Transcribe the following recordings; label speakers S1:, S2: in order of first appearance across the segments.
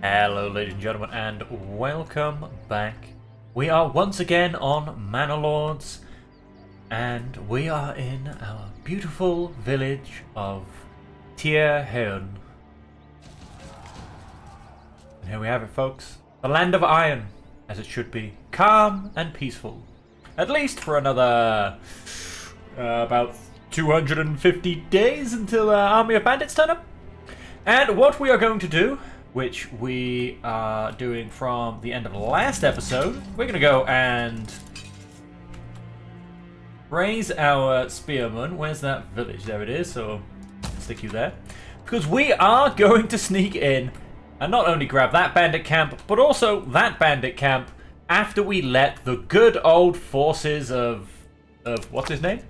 S1: Hello ladies and gentlemen and welcome back. We are once again on Manor Lords and we are in our beautiful village of Tierheun. And here we have it, folks. The land of iron, as it should be. Calm and peaceful. At least for another about 250 days until army of bandits turn up. And what we are going to do, which we are doing from the end of the last episode, we're going to go and raise our spearmen. Where's that village? There it is, so stick you there. Because we are going to sneak in and not only grab that bandit camp, but also that bandit camp after we let the good old forces of what's his name?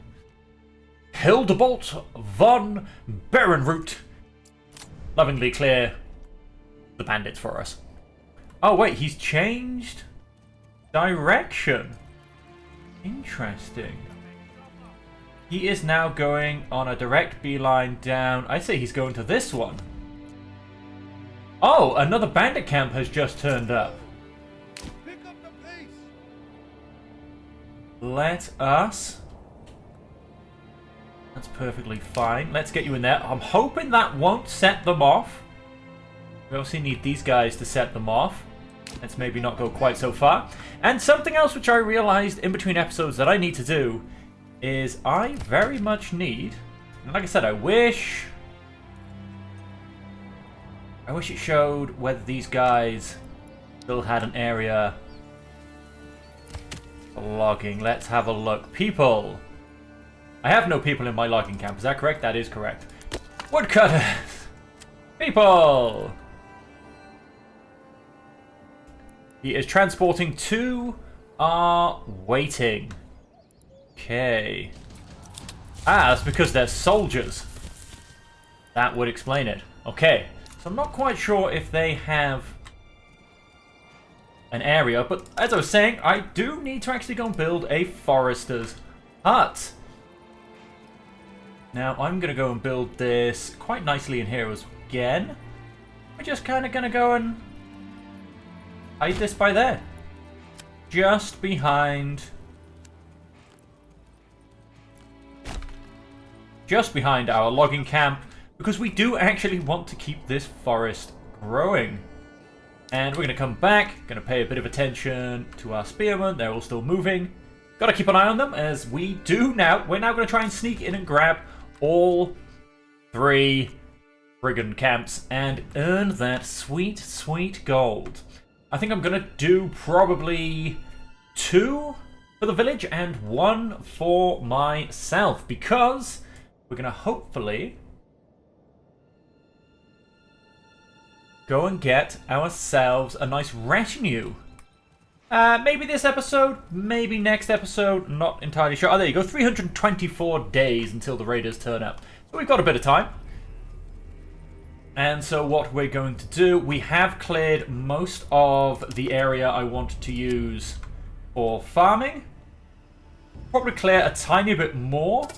S1: Hildebolt von Berenroot lovingly clear the bandits for us. Oh wait, he's changed direction. Interesting. He is now going on a direct beeline down. I'd say he's going to this one. Oh, another bandit camp has just turned up.
S2: Pick up the pace.
S1: Let us... That's perfectly fine. Let's get you in there. I'm hoping that won't set them off. We obviously need these guys to set them off. Let's maybe not go quite so far. And something else which I realized in between episodes that I need to do is I very much need... And like I said, I wish it showed whether these guys still had an area for logging. Let's have a look. People. I have no people in my logging camp. Is that correct? That is correct. Woodcutters. People. He is transporting two are waiting. Okay. Ah, that's because they're soldiers. That would explain it. Okay. So I'm not quite sure if they have an area, but as I was saying, I do need to actually go and build a forester's hut. Now, I'm going to go and build this quite nicely in here again. We're just kind of going to go and hide this by there. Just behind our logging camp. Because we do actually want to keep this forest growing. And we're going to come back. Going to pay a bit of attention to our spearmen. They're all still moving. Got to keep an eye on them as we do now. We're now going to try and sneak in and grab all three brigand camps and earn that sweet, sweet gold. I think I'm going to do probably 2 for the village and 1 for myself, because we're going to hopefully go and get ourselves a nice retinue. Maybe this episode, maybe next episode, not entirely sure. Oh, there you go, 324 days until the raiders turn up. So we've got a bit of time. And so what we're going to do, we have cleared most of the area I want to use for farming. Probably clear a tiny bit more.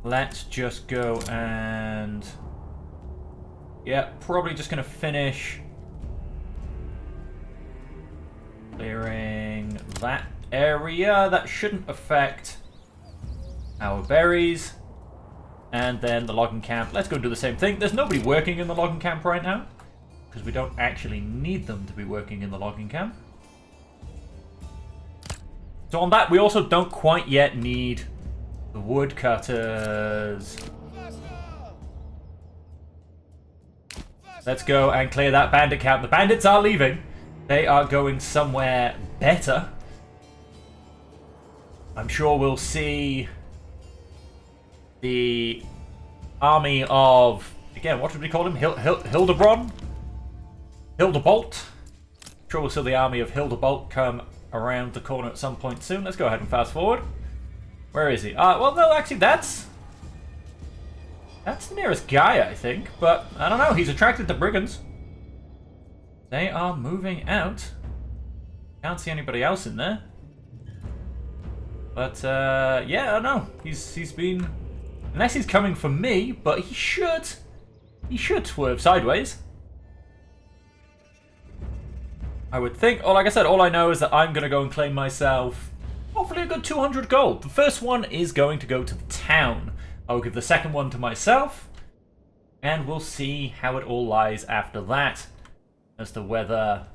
S1: Let's just go and... yeah, probably just going to finish clearing that area. That shouldn't affect our berries. And then the logging camp. Let's go do the same thing. There's nobody working in the logging camp right now, because we don't actually need them to be working in the logging camp. So on that, we also don't quite yet need the woodcutters. Let's go and clear that bandit camp. The bandits are leaving. They are going somewhere better. I'm sure we'll see the army of... again, what did we call him? Hildebron? Hildebolt? I'm sure we'll see the army of Hildebolt come around the corner at some point soon. Let's go ahead and fast forward. Where is he? Well, no, actually, that's the nearest guy, I think. But, I don't know. He's attracted to brigands. They are moving out. Can't see anybody else in there. But, yeah, I don't know. He's been... unless he's coming for me, but he should he should swerve sideways. I would think. Oh, like I said, all I know is that I'm going to go and claim myself hopefully a good 200 gold. The first one is going to go to the town. I'll give the second one to myself. And we'll see how it all lies after that. As to whether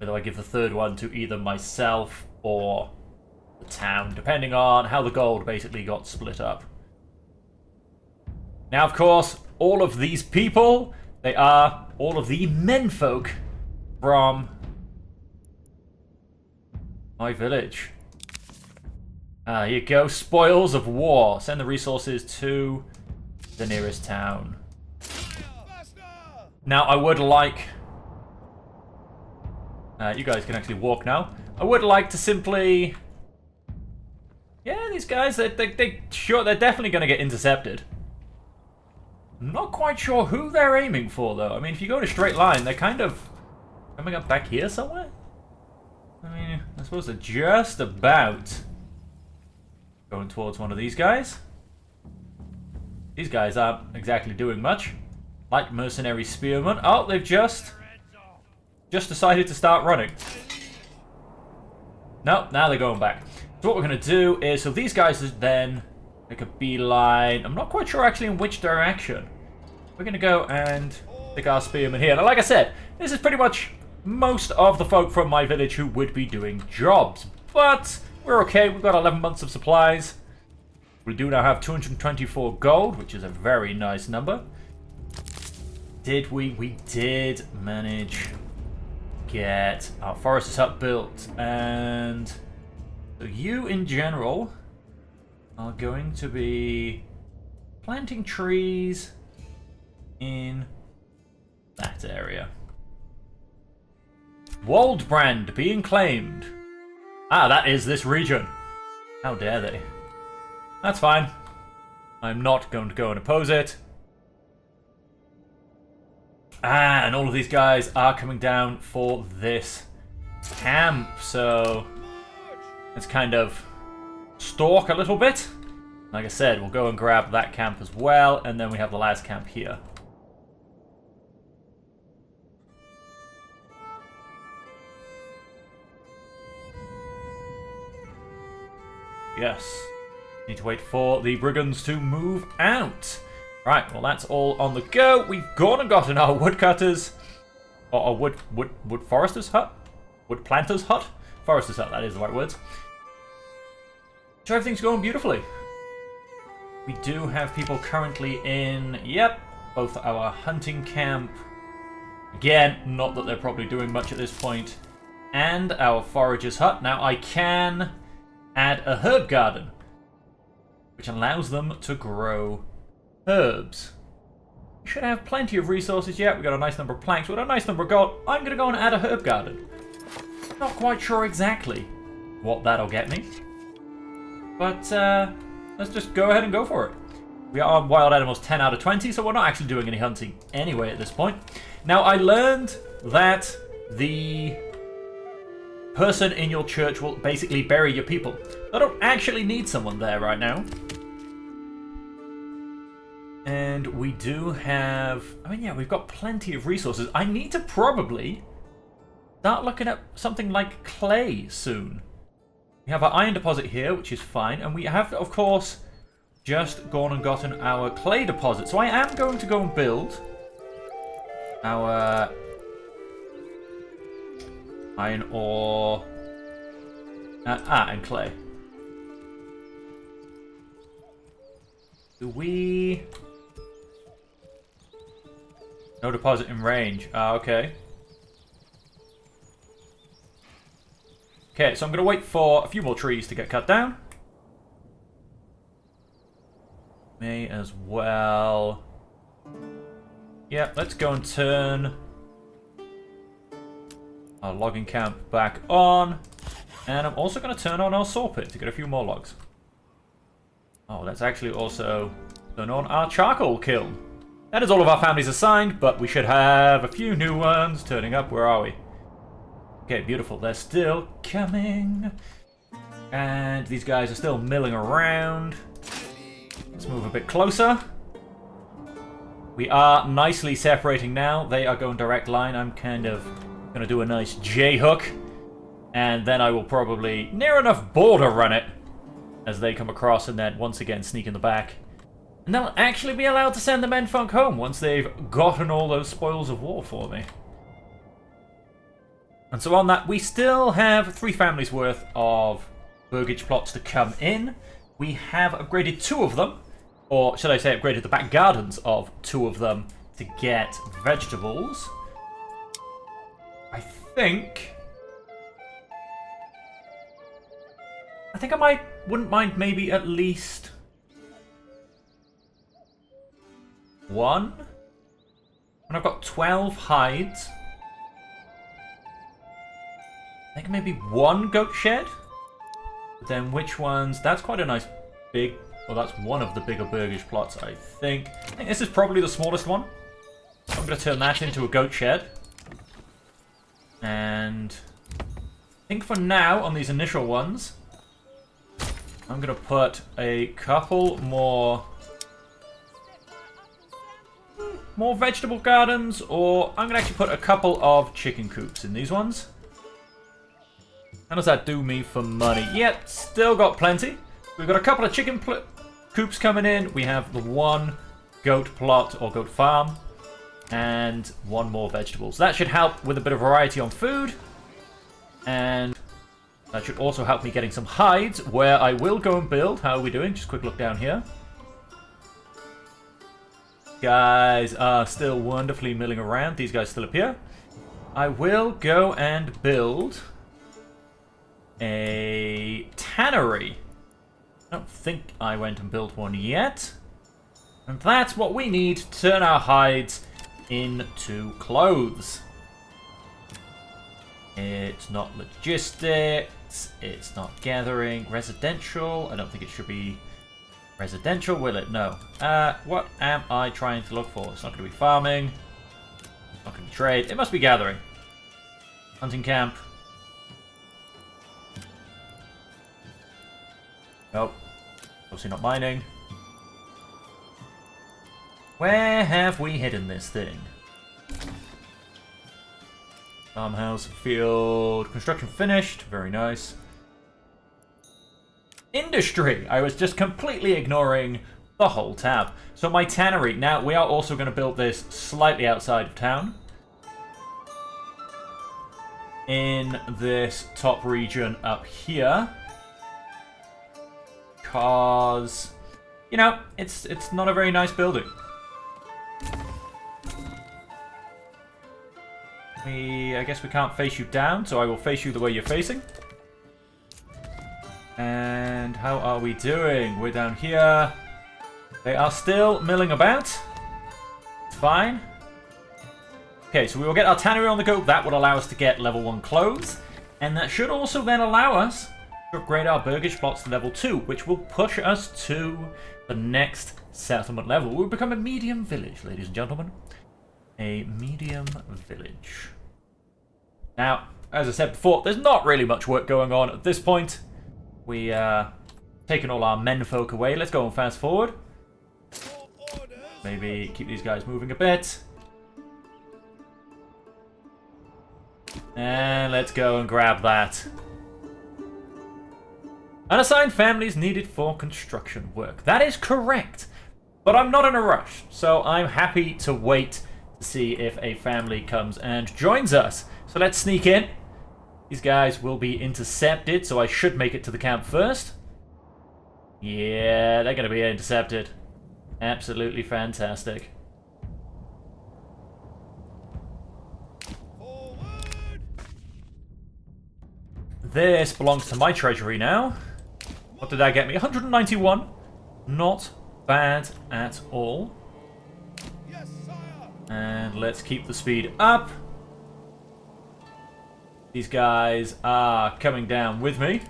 S1: I give the third one to either myself or the town. Depending on how the gold basically got split up. Now, of course, all of these people, they are all of the menfolk from my village. Here you go. Spoils of war. Send the resources to the nearest town. Now, I would like... you guys can actually walk now. I would like to simply... Yeah, these guys, they're definitely going to get intercepted. I'm not quite sure who they're aiming for, though. I mean, if you go in a straight line, they're kind of coming up back here somewhere. I mean, I suppose they're just about going towards one of these guys. These guys aren't exactly doing much. Like mercenary spearmen. Oh, they've just decided to start running. Nope, now they're going back. So what we're going to do is, so these guys is then make a beeline. I'm not quite sure actually in which direction. We're going to go and pick our spearmen here. Now, like I said, this is pretty much most of the folk from my village who would be doing jobs. But we're okay. We've got 11 months of supplies. We do now have 224 gold, which is a very nice number. Did we? We did manage to get our foresters hut built. And so you, in general, are going to be planting trees in that area. Waldbrand being claimed. Ah, that is this region. How dare they? That's fine. I'm not going to go and oppose it. Ah, and all of these guys are coming down for this camp, so let's kind of stalk a little bit. Like I said, we'll go and grab that camp as well, and then we have the last camp here. Yes. Need to wait for the brigands to move out. Right, well that's all on the go. We've gone and gotten our woodcutters. Or a wood forester's hut? Wood planter's hut? Forester's hut, that is the right words. So everything's going beautifully. We do have people currently in, yep, both our hunting camp. Again, not that they're probably doing much at this point. And our forager's hut. Now I can add a herb garden, which allows them to grow herbs. We should have plenty of resources yet. We've got a nice number of planks. We've got a nice number of gold. I'm going to go and add a herb garden. Not quite sure exactly what that'll get me. But let's just go ahead and go for it. We are on wild animals 10 out of 20, so we're not actually doing any hunting anyway at this point. Now, I learned that the person in your church will basically bury your people. I don't actually need someone there right now. And we do have... I mean, yeah, we've got plenty of resources. I need to probably start looking at something like clay soon. We have our iron deposit here, which is fine. And we have, of course, just gone and gotten our clay deposit. So I am going to go and build our iron ore and clay. Do we... No deposit in range. Ah, okay. Okay, so I'm going to wait for a few more trees to get cut down. May as well... Yeah, let's go and turn our logging camp back on. And I'm also going to turn on our saw pit to get a few more logs. Oh, let's actually also turn on our charcoal kiln. That is all of our families assigned, but we should have a few new ones turning up. Where are we? Okay, beautiful. They're still coming. And these guys are still milling around. Let's move a bit closer. We are nicely separating now. They are going direct line. I'm kind of going to do a nice J-hook. And then I will probably near enough border run it as they come across and then once again sneak in the back. And they'll actually be allowed to send the menfolk home once they've gotten all those spoils of war for me. And so on that, we still have 3 families worth of burgage plots to come in. We have upgraded 2 of them. Or should I say upgraded the back gardens of 2 of them to get vegetables. I think I wouldn't mind maybe at least 1. And I've got 12 hides. I think maybe 1 goat shed. But then which ones? That's quite a nice big... Well, that's one of the bigger burgage plots, I think. I think this is probably the smallest one. So I'm going to turn that into a goat shed. And I think for now, on these initial ones, I'm going to put a couple more vegetable gardens, or I'm going to actually put a couple of chicken coops in these ones. How does that do me for money? Yep, still got plenty. We've got a couple of chicken coops coming in. We have the 1 goat plot or goat farm. And 1 more vegetables. That should help with a bit of variety on food. And that should also help me getting some hides, where I will go and build. How are we doing? Just a quick look down here. Guys are still wonderfully milling around. These guys still appear. I will go and build a tannery. I don't think I went and built one yet. And that's what we need to turn our hides into clothes. It's not logistics. It's not gathering. Residential. I don't think it should be residential, will it? No. What am I trying to look for? It's not going to be farming. It's not going to be trade. It must be gathering. Hunting camp. Nope. Obviously not mining. Where have we hidden this thing? Farmhouse, field, construction finished. Very nice. Industry! I was just completely ignoring the whole tab. So my tannery. Now, we are also going to build this slightly outside of town. In this top region up here. Because, you know, it's not a very nice building. I guess we can't face you down, so I will face you the way you're facing. And how are we doing? We're down here. They are still milling about. It's fine. Okay, so we will get our tannery on the go. That would allow us to get level 1 clothes. And that should also then allow us to upgrade our burgage plots to level 2, which will push us to the next settlement level. We'll become a medium village, ladies and gentlemen. A medium village. Now, as I said before, there's not really much work going on at this point. We taken all our menfolk away. Let's go and fast forward. Maybe keep these guys moving a bit. And let's go and grab that. Unassigned families needed for construction work. That is correct. But I'm not in a rush, so I'm happy to wait to see if a family comes and joins us. So let's sneak in. These guys will be intercepted, so I should make it to the camp first. Yeah, they're going to be intercepted. Absolutely fantastic.
S2: Forward!
S1: This belongs to my treasury now. What did that get me? 191. Not bad at all.
S2: Yes, sire!
S1: And let's keep the speed up. These guys are coming down with me.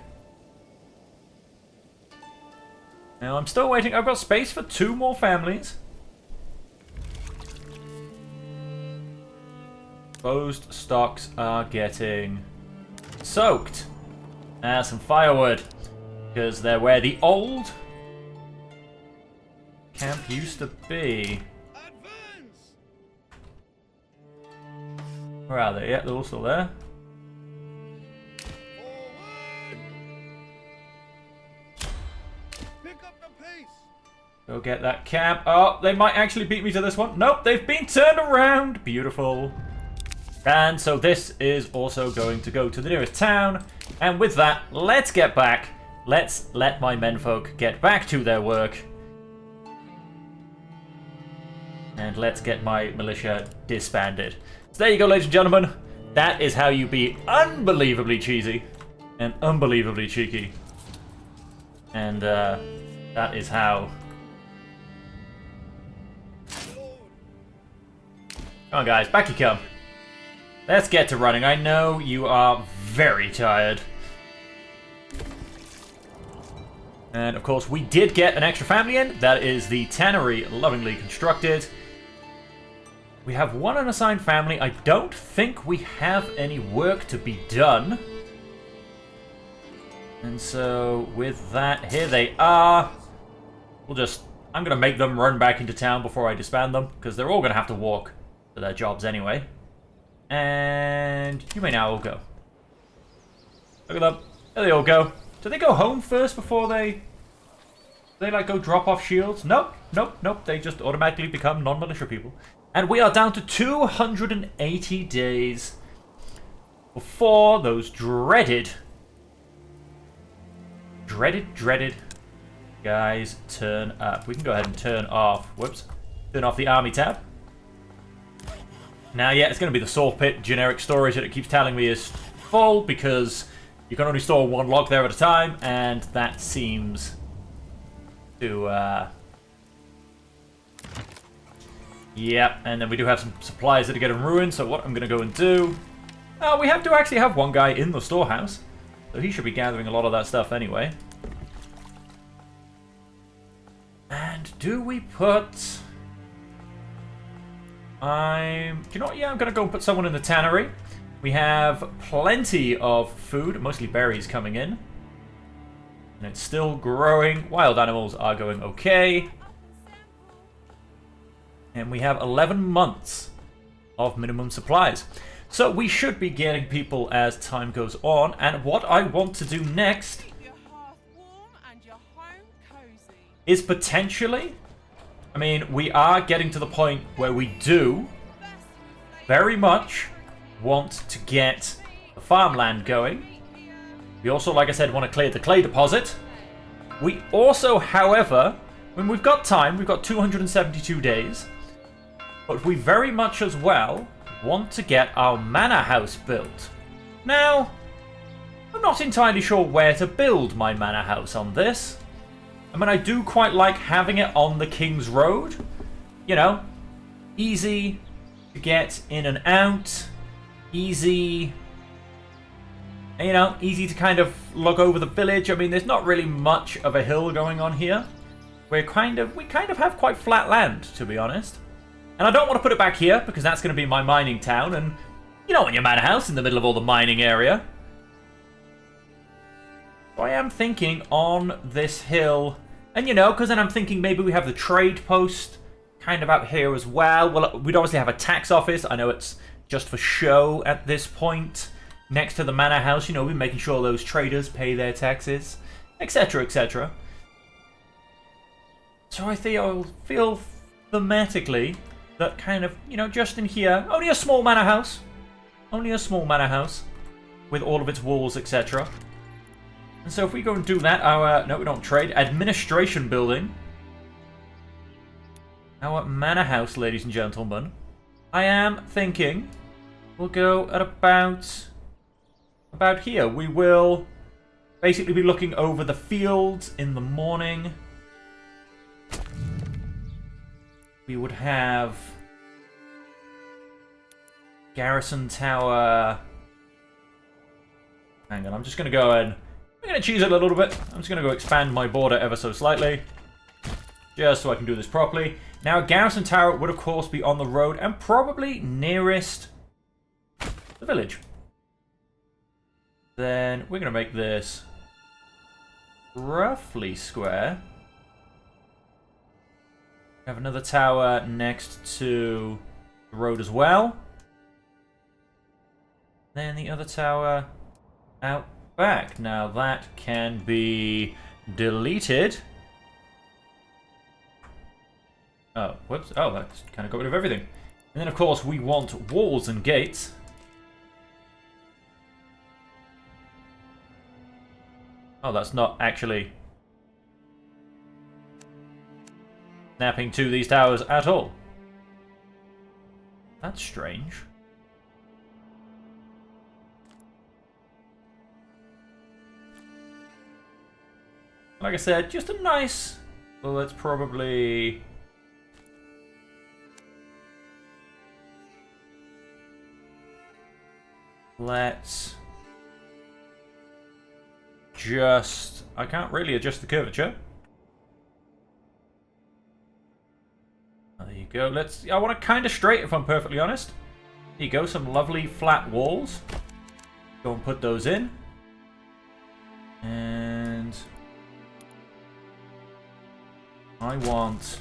S1: Now I'm still waiting. I've got space for 2 more families. Exposed stocks are getting soaked. Some firewood. Because they're where the old camp used to be.
S2: Advance!
S1: Where are they? Yeah, they're all still there.
S2: Forward! Pick up the pace!
S1: Go get that camp. Oh, they might actually beat me to this one. Nope, they've been turned around. Beautiful. And so this is also going to go to the nearest town. And with that, let's get back. Let's let my menfolk get back to their work. And let's get my militia disbanded. So there you go, ladies and gentlemen. That is how you be unbelievably cheesy and unbelievably cheeky. And that is how... Come on, guys. Back you come. Let's get to running. I know you are very tired. And, of course, we did get an extra family in. That is the tannery, lovingly constructed. We have one unassigned family. I don't think we have any work to be done. And so, with that, here they are. I'm going to make them run back into town before I disband them, because they're all going to have to walk to their jobs anyway. And you may now all go. Look at them. There they all go. Do they go home first before they like go drop off shields? Nope, nope, nope. They just automatically become non-militia people. And we are down to 280 days before those dreaded guys turn up. We can go ahead and turn off the army tab. Now, yeah, it's going to be the saw pit generic storage that it keeps telling me is full because you can only store one log there at a time, and that seems to, Yep, and then we do have some supplies that are getting ruined, so what I'm going to go and do... we have to actually have one guy in the storehouse, so he should be gathering a lot of that stuff anyway. And do we put... Do you know what? Yeah, I'm going to go and put someone in the tannery. We have plenty of food, mostly berries coming in. And it's still growing. Wild animals are going okay. And we have 11 months of minimum supplies. So we should be getting people as time goes on. And what I want to do next is potentially... I mean, we are getting to the point where we do very much want to get the farmland going. We also, like I said, want to clear the clay deposit. We also, however, when we've got time, we've got 272 days. But we very much as well want to get our manor house built. Now, I'm not entirely sure where to build my manor house on this. I mean, I do quite like having it on the King's Road. You know, easy to get in and out. Easy, you know, easy to kind of look over the village. I mean, there's not really much of a hill going on here. We kind of have quite flat land, to be honest. And I don't want to put it back here, because that's going to be my mining town. And you don't want your manor house in the middle of all the mining area. So I am thinking on this hill... And, you know, because then I'm thinking maybe we have the trade post kind of out here as well. Well, we'd obviously have a tax office. I know it's just for show at this point. Next to the manor house, you know, we're making sure those traders pay their taxes, etc., etc. So I think I'll feel thematically that kind of, you know, just in here, only a small manor house. Only a small manor house with all of its walls, etc. And so if we go and do that, no, we don't trade. Administration building. Our manor house, ladies and gentlemen. I am thinking we'll go at about here. We will basically be looking over the fields in the morning. We would have garrison tower. Hang on, I'm just going to go and... I'm going to cheese it a little bit. I'm just going to go expand my border ever so slightly. Just so I can do this properly. Now, a garrison tower would, of course, be on the road and probably nearest the village. Then we're going to make this roughly square. Have another tower next to the road as well. Then the other tower out back. Now that can be deleted. Oh, whoops. Oh, that kind of got rid of everything. And then, of course, we want walls and gates. Oh, that's not actually snapping to these towers at all. That's strange. Like I said, just a nice... Well, let's probably... Let's... Just... I can't really adjust the curvature. There you go. Let's... I want to kind of straight, if I'm perfectly honest. There you go. Some lovely flat walls. Go and put those in. And... I want...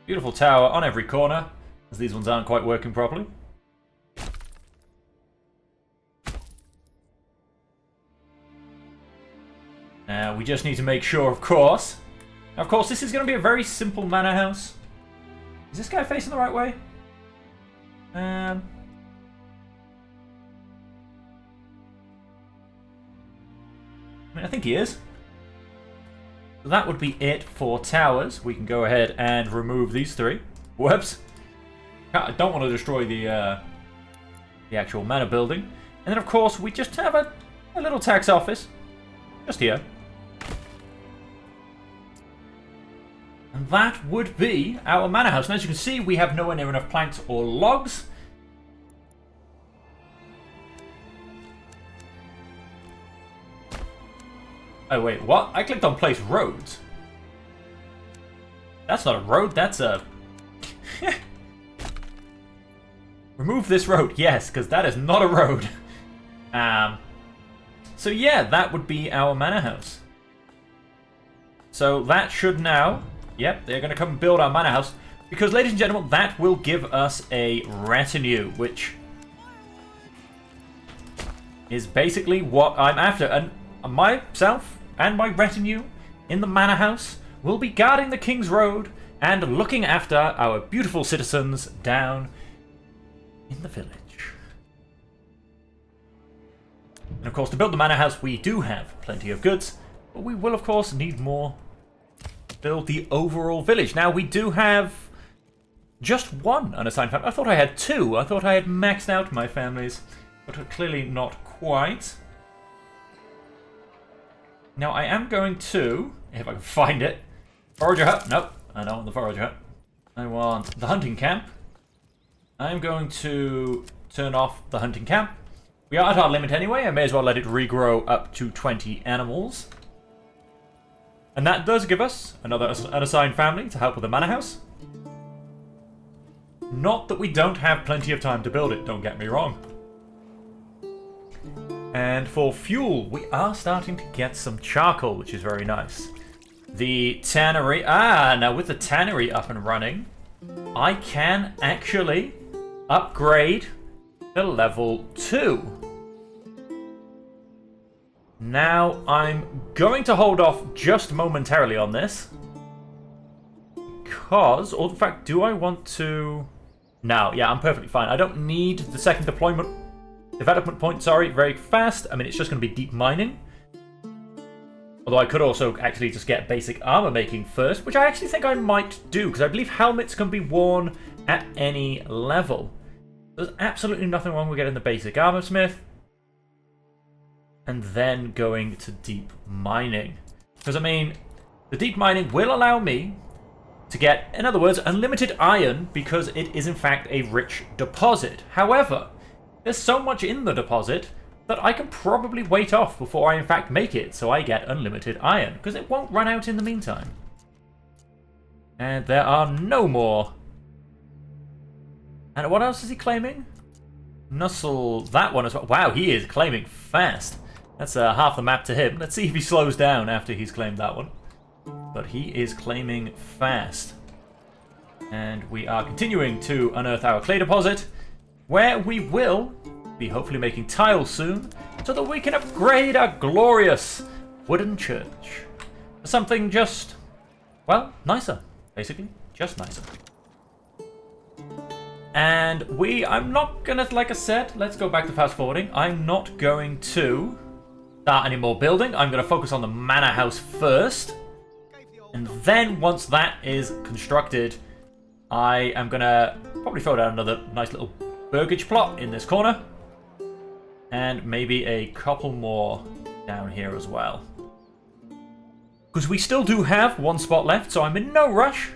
S1: Beautiful tower on every corner, as these ones aren't quite working properly. Now, we just need to make sure, of course. Now, of course, this is going to be a very simple manor house. Is this guy facing the right way? I mean, I think he is. So that would be it for towers. We can go ahead and remove these three. Whoops. I don't want to destroy the actual manor building. And then, of course, we just have a little tax office. Just here. And that would be our manor house. And as you can see, we have nowhere near enough planks or logs. Oh, wait, what? I clicked on place roads. That's not a road, that's a... Remove this road, yes, because that is not a road. So yeah, that would be our manor house. So that should now... Yep, they're going to come and build our manor house. Because, ladies and gentlemen, that will give us a retinue, which is basically what I'm after. And myself and my retinue in the manor house will be guarding the King's Road and looking after our beautiful citizens down in the village. And of course, to build the manor house, we do have plenty of goods, but we will, of course, need more to build the overall village. Now, we do have just one unassigned family. I thought I had two. I thought I had maxed out my families, but clearly not quite. Now, I am going to, if I can find it, forager hut. Nope, I don't want the forager hut. I want the hunting camp. I'm going to turn off the hunting camp. We are at our limit anyway. I may as well let it regrow up to 20 animals. And that does give us another unassigned family to help with the manor house. Not that we don't have plenty of time to build it, don't get me wrong. And for fuel, we are starting to get some charcoal, which is very nice. The tannery... now with the tannery up and running, I can actually upgrade to level 2. Now, I'm going to hold off just momentarily on this. Because, or in fact, do I want to... No, yeah, I'm perfectly fine. I don't need the second development point, sorry, very fast. I mean, it's just going to be deep mining. Although I could also actually just get basic armor making first, which I actually think I might do, because I believe helmets can be worn at any level. There's absolutely nothing wrong with getting the basic armor smith and then going to deep mining. Because, I mean, the deep mining will allow me to get, in other words, unlimited iron, because it is in fact a rich deposit. However, there's so much in the deposit that I can probably wait off before I in fact make it, so I get unlimited iron, because it won't run out in the meantime. And there are no more. And what else is he claiming? Nussel, that one as well. Wow, he is claiming fast. That's half the map to him. Let's see if he slows down after he's claimed that one. But he is claiming fast. And we are continuing to unearth our clay deposit. where we will be hopefully making tiles soon, so that we can upgrade our glorious wooden church for something just, well, nicer, basically, just nicer. And I'm not gonna, like I said, let's go back to fast forwarding. I'm not going to start any more building. I'm gonna focus on the manor house first. And then once that is constructed, I am gonna probably throw down another nice little burgage plot in this corner. And maybe a couple more down here as well. Because we still do have one spot left, so I'm in no rush.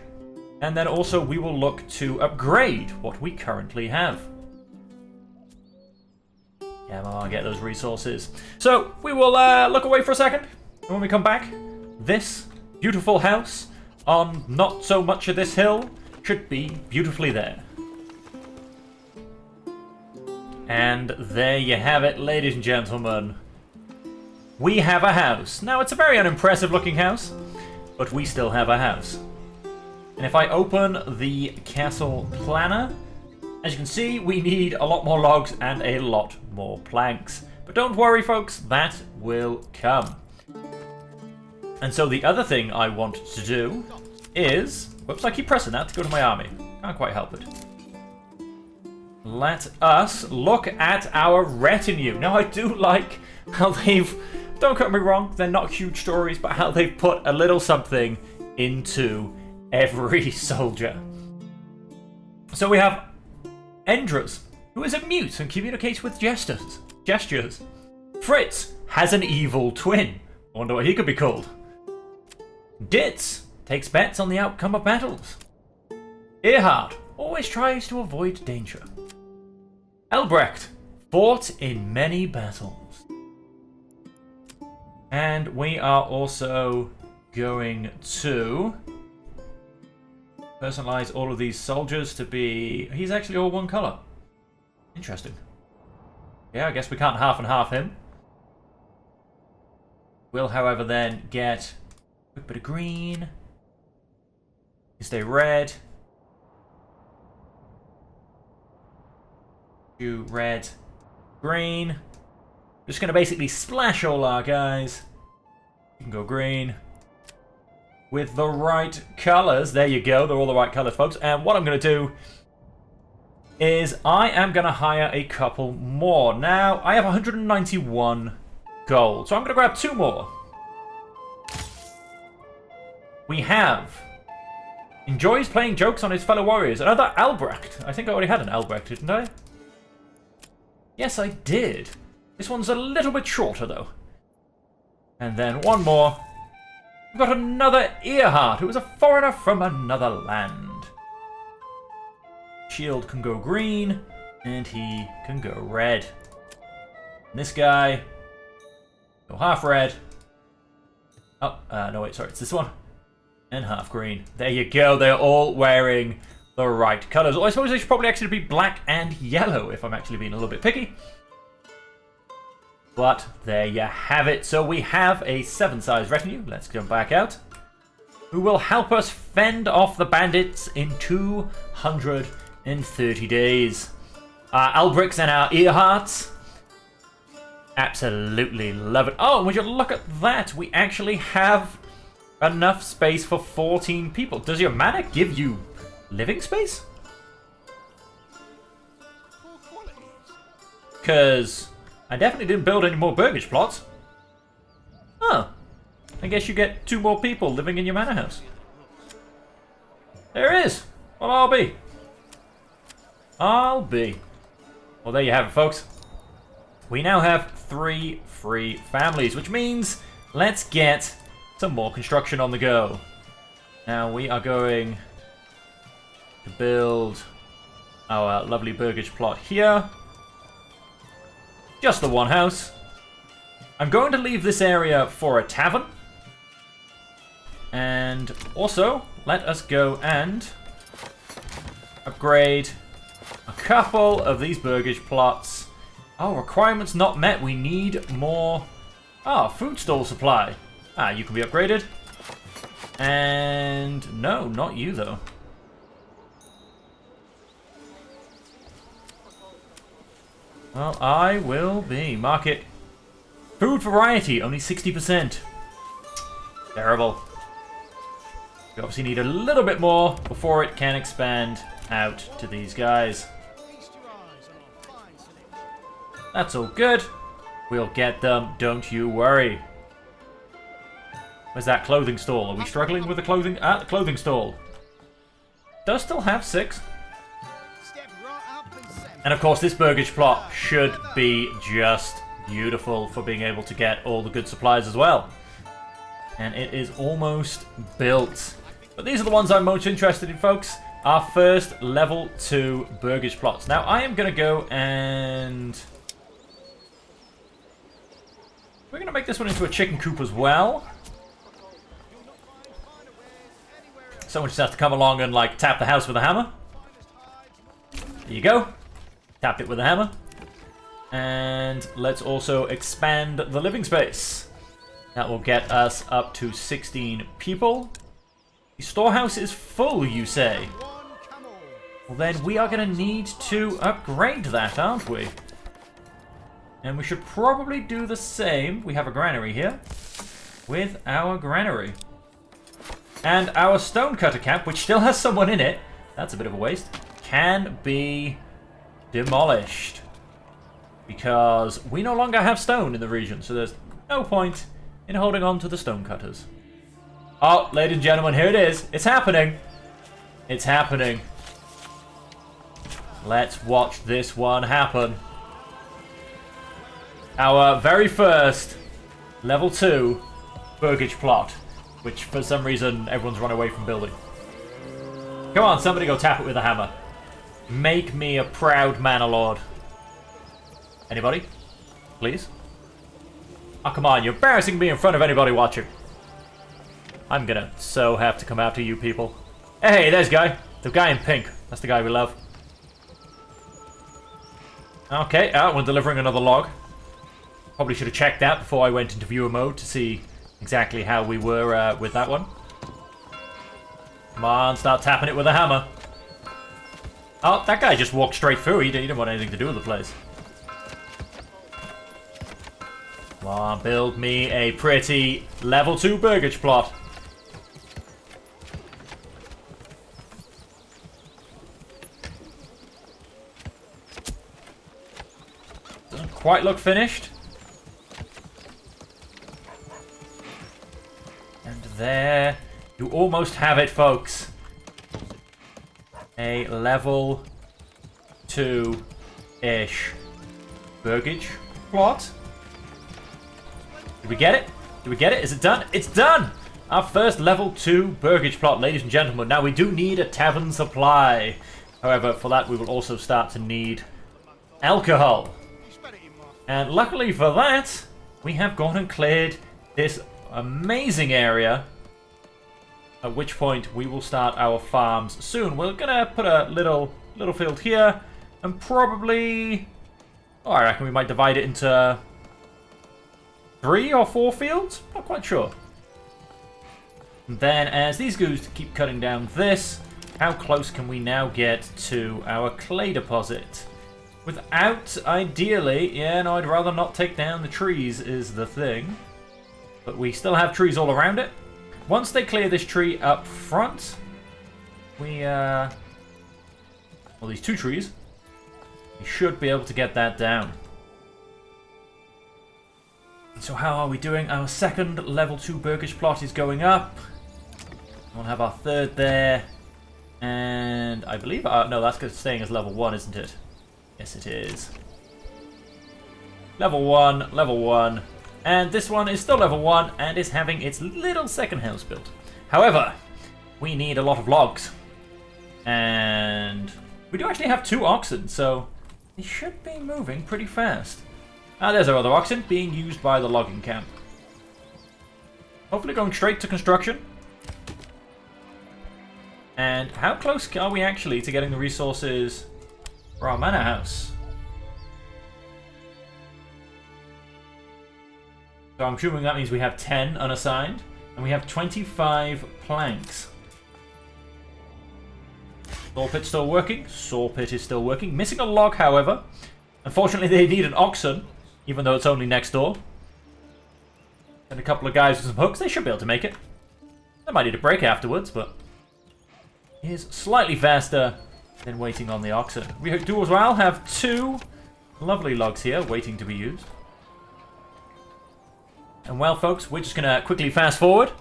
S1: And then also we will look to upgrade what we currently have. Come on, get those resources. So we will look away for a second. And when we come back, this beautiful house on not so much of this hill should be beautifully there. And there you have it, ladies and gentlemen. We have a house. Now, it's a very unimpressive looking house, but we still have a house. And if I open the castle planner, as you can see, we need a lot more logs and a lot more planks. But don't worry, folks, that will come. And so the other thing I want to do is... Whoops, I keep pressing that to go to my army. Can't quite help it. Let us look at our retinue. Now, I do like how they've... Don't get me wrong, they're not huge stories, but how they've put a little something into every soldier. So we have Endras, who is a mute and communicates with gestures. Fritz has an evil twin. I wonder what he could be called. Ditz takes bets on the outcome of battles. Earhart always tries to avoid danger. Albrecht fought in many battles. And we are also going to personalize all of these soldiers to be... He's actually all one color. Interesting. Yeah, I guess we can't half and half him. We'll, however, then get a quick bit of green. Stay red. Do red, green. Just going to basically splash all our guys. You can go green. With the right colours. There you go. They're all the right colours, folks. And what I'm going to do is I am going to hire a couple more. Now, I have 191 gold. So I'm going to grab 2 more. We have... Enjoys playing jokes on his fellow warriors. Another Albrecht. I think I already had an Albrecht, didn't I? Yes, I did. This one's a little bit shorter, though. And then one more. We've got another Earhart, who is a foreigner from another land. Shield can go green, and he can go red. And this guy, go half red. Oh, no, wait, sorry, it's this one. And half green. There you go, they're all wearing the right colours. Well, I suppose they should probably actually be black and yellow, if I'm actually being a little bit picky. But there you have it. So we have a 7-size retinue. Let's jump back out. Who will help us fend off the bandits in 230 days. Our Albrechts and our Earharts. Absolutely love it. Oh, would you look at that? We actually have enough space for 14 people. Does your manor give you living space? Because I definitely didn't build any more burgage plots. Oh. I guess you get 2 more people living in your manor house. There it is. Well, I'll be. Well, there you have it, folks. We now have 3 free families, which means let's get some more construction on the go. Now, we are going to build our lovely burgage plot here. Just the one house. I'm going to leave this area for a tavern. And also, let us go and upgrade a couple of these burgage plots. Oh, requirements not met. We need more... food stall supply. You can be upgraded. And no, not you, though. Well, I will be. Market. Food variety, only 60%. Terrible. We obviously need a little bit more before it can expand out to these guys. That's all good. We'll get them, don't you worry. Where's that clothing stall? Are we struggling with the clothing? Ah, the clothing stall. Does still have 6. And of course, this burgage plot should be just beautiful for being able to get all the good supplies as well. And it is almost built. But these are the ones I'm most interested in, folks. Our first level 2 burgage plots. Now, I am going to go and... we're going to make this one into a chicken coop as well. Someone just has to come along and, like, tap the house with a hammer. There you go. Tap it with a hammer. And let's also expand the living space. That will get us up to 16 people. The storehouse is full, you say? Well, then we are going to need to upgrade that, aren't we? And we should probably do the same. We have a granary here. With our granary. And our stonecutter camp, which still has someone in it, that's a bit of a waste, can be demolished. Because we no longer have stone in the region, so there's no point in holding on to the stonecutters. Oh, ladies and gentlemen, here it is. It's happening. It's happening. Let's watch this one happen. Our very first level 2 burgage plot, which for some reason everyone's run away from building. Come on, somebody go tap it with a hammer. Make me a proud Manor Lord. Anybody? Please? Oh, come on, you're embarrassing me in front of anybody watching. I'm gonna so have to come after you people. Hey, there's guy. The guy in pink. That's the guy we love. Okay, we're delivering another log. Probably should have checked that before I went into viewer mode to see exactly how we were with that one. Come on, start tapping it with a hammer. Oh, that guy just walked straight through. He didn't want anything to do with the place. Come on, build me a pretty level 2 burgage plot. Doesn't quite look finished. And there, you almost have it, folks. A level 2-ish burgage plot. Did we get it? Did we get it? Is it done? It's done! Our first level 2 burgage plot, ladies and gentlemen. Now, we do need a tavern supply. However, for that, we will also start to need alcohol. And luckily for that, we have gone and cleared this amazing area. At which point, we will start our farms soon. We're going to put a little field here. And probably... oh, I reckon we might divide it into 3 or 4 fields? Not quite sure. And then, as these goose keep cutting down this, how close can we now get to our clay deposit? Without, ideally, yeah, no, I'd rather not take down the trees is the thing. But we still have trees all around it. Once they clear this tree up front, we, well, these 2 trees, we should be able to get that down. So how are we doing? Our second level 2 burgage plot is going up. We'll have our third there. And I believe... no, that's staying as level 1, isn't it? Yes, it is. Level 1, level 1. And this one is still level 1 and is having its little second house built. However, we need a lot of logs. And we do actually have 2 oxen, so they should be moving pretty fast. There's our other oxen being used by the logging camp. Hopefully going straight to construction. And how close are we actually to getting the resources for our manor house? So I'm assuming that means we have 10 unassigned. And we have 25 planks. Saw pit still working. Saw pit is still working. Missing a log, however. Unfortunately, they need an oxen, even though it's only next door. And a couple of guys with some hooks, they should be able to make it. They might need a break afterwards, but it is slightly faster than waiting on the oxen. We do as well have 2 lovely logs here waiting to be used. And well, folks, we're just going to quickly fast forward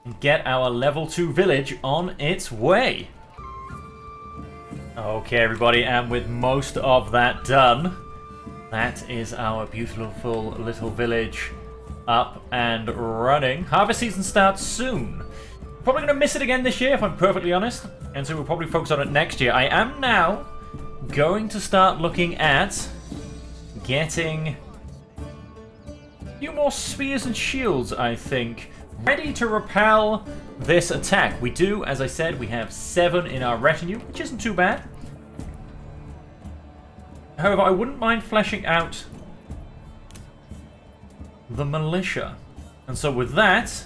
S1: and get our level 2 village on its way. Okay, everybody, and with most of that done, that is our beautiful little village up and running. Harvest season starts soon. Probably going to miss it again this year, if I'm perfectly honest. And so we'll probably focus on it next year. I am now going to start looking at getting a few more spears and shields, I think, ready to repel this attack. We do, as I said, we have 7 in our retinue, which isn't too bad. However, I wouldn't mind fleshing out the militia. And so with that,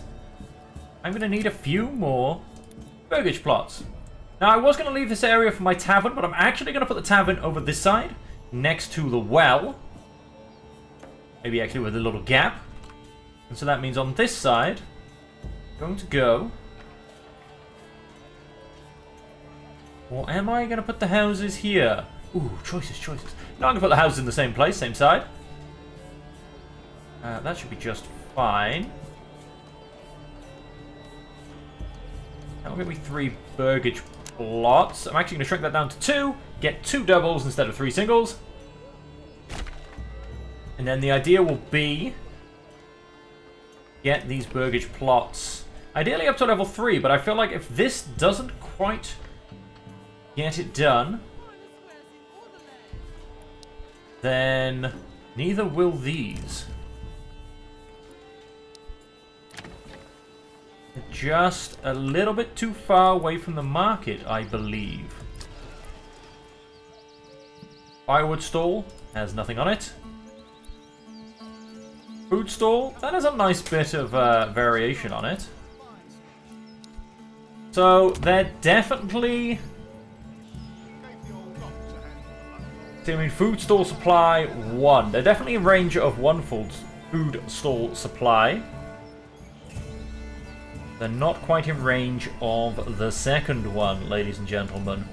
S1: I'm going to need a few more burgage plots. Now, I was going to leave this area for my tavern, but I'm actually going to put the tavern over this side, next to the well. Maybe actually with a little gap. And so that means on this side, I'm going to go... Or am I going to put the houses here? Ooh, choices. No, I'm going to put the houses in the same place, same side. That should be just fine. That will give me 3 burgage plots. I'm actually going to shrink that down to 2. Get 2 doubles instead of 3 singles. And then the idea will be... get these burgage plots. Ideally up to level 3, but I feel like if this doesn't quite get it done... then neither will these. Just a little bit too far away from the market, I believe. Firewood stall has nothing on it. Food stall, that has a nice bit of variation on it. So they're definitely... I mean, food stall supply 1. They're definitely in range of 1 food stall supply. They're not quite in range of the second one, ladies and gentlemen.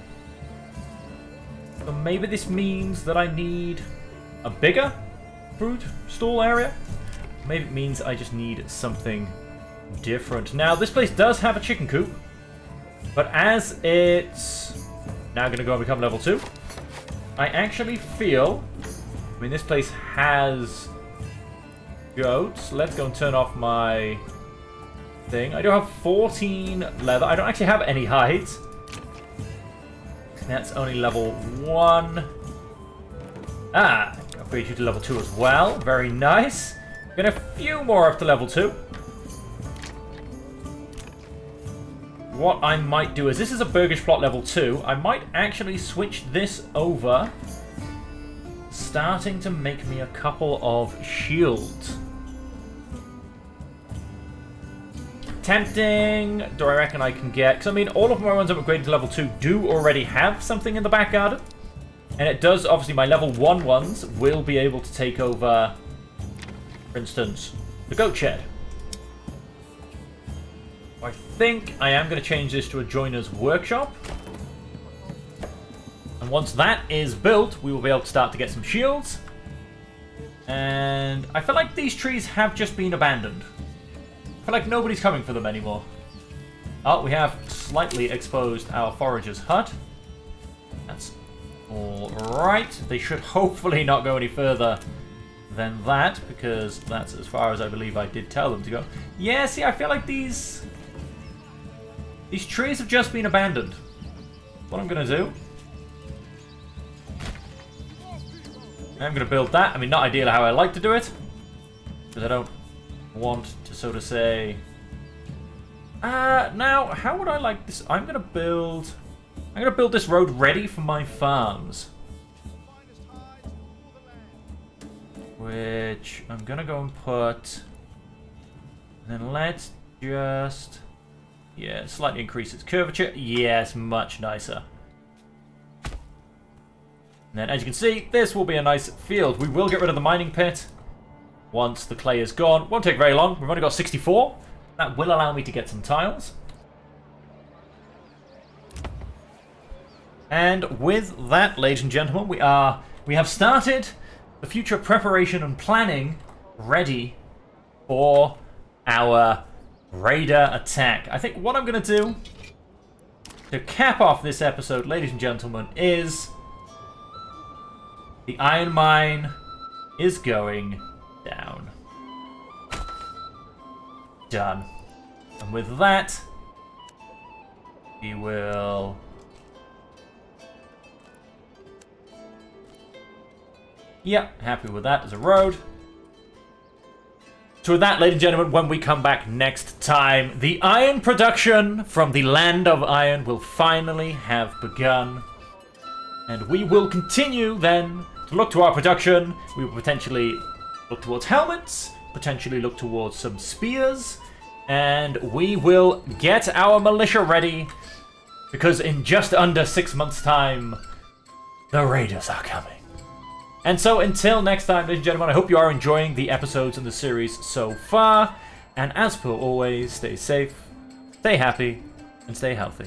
S1: So maybe this means that I need a bigger food stall area. Maybe it means I just need something different. Now, this place does have a chicken coop. But as it's now going to go and become level 2, I actually feel... I mean, this place has goats. Let's go and turn off my thing. I do have 14 leather. I don't actually have any hides. That's only level 1. Ah, upgrade you to level 2 as well. Very nice. Get a few more up to level 2. What I might do is, this is a burgage plot level 2. I might actually switch this over, starting to make me a couple of shields. Tempting. Do I reckon I can get... because I mean, all of my ones I'm upgraded to level 2 do already have something in the back garden. And it does, obviously, my level 1 ones will be able to take over, for instance, the goat shed. I think I am going to change this to a joiner's workshop. And once that is built, we will be able to start to get some shields. And I feel like these trees have just been abandoned. I feel like nobody's coming for them anymore. Oh, we have slightly exposed our forager's hut. That's alright. They should hopefully not go any further than that, because that's as far as I believe I did tell them to go. Yeah, see, I feel like these trees have just been abandoned. What I'm going to do... I'm going to build that. I mean, not ideally how I like to do it, because I don't want to, so to say... now, how would I like this? I'm going to build this road ready for my farms. Which I'm going to go and put... and then let's just... yeah, slightly increase its curvature. Yes, much nicer. And then, as you can see, this will be a nice field. We will get rid of the mining pit once the clay is gone. Won't take very long. We've only got 64. That will allow me to get some tiles. And with that, ladies and gentlemen, we have started the future preparation and planning ready for our raider attack. I think what I'm going to do to cap off this episode, ladies and gentlemen, is the iron mine is going down. Done. And with that, we will... Yep, happy with that as a road. So with that, ladies and gentlemen, when we come back next time, the iron production from the land of iron will finally have begun. And we will continue then to look to our production. We will potentially look towards helmets, potentially look towards some spears, and we will get our militia ready, because in just under 6 months' time, the raiders are coming. And so until next time, ladies and gentlemen, I hope you are enjoying the episodes in the series so far. And as per always, stay safe, stay happy, and stay healthy.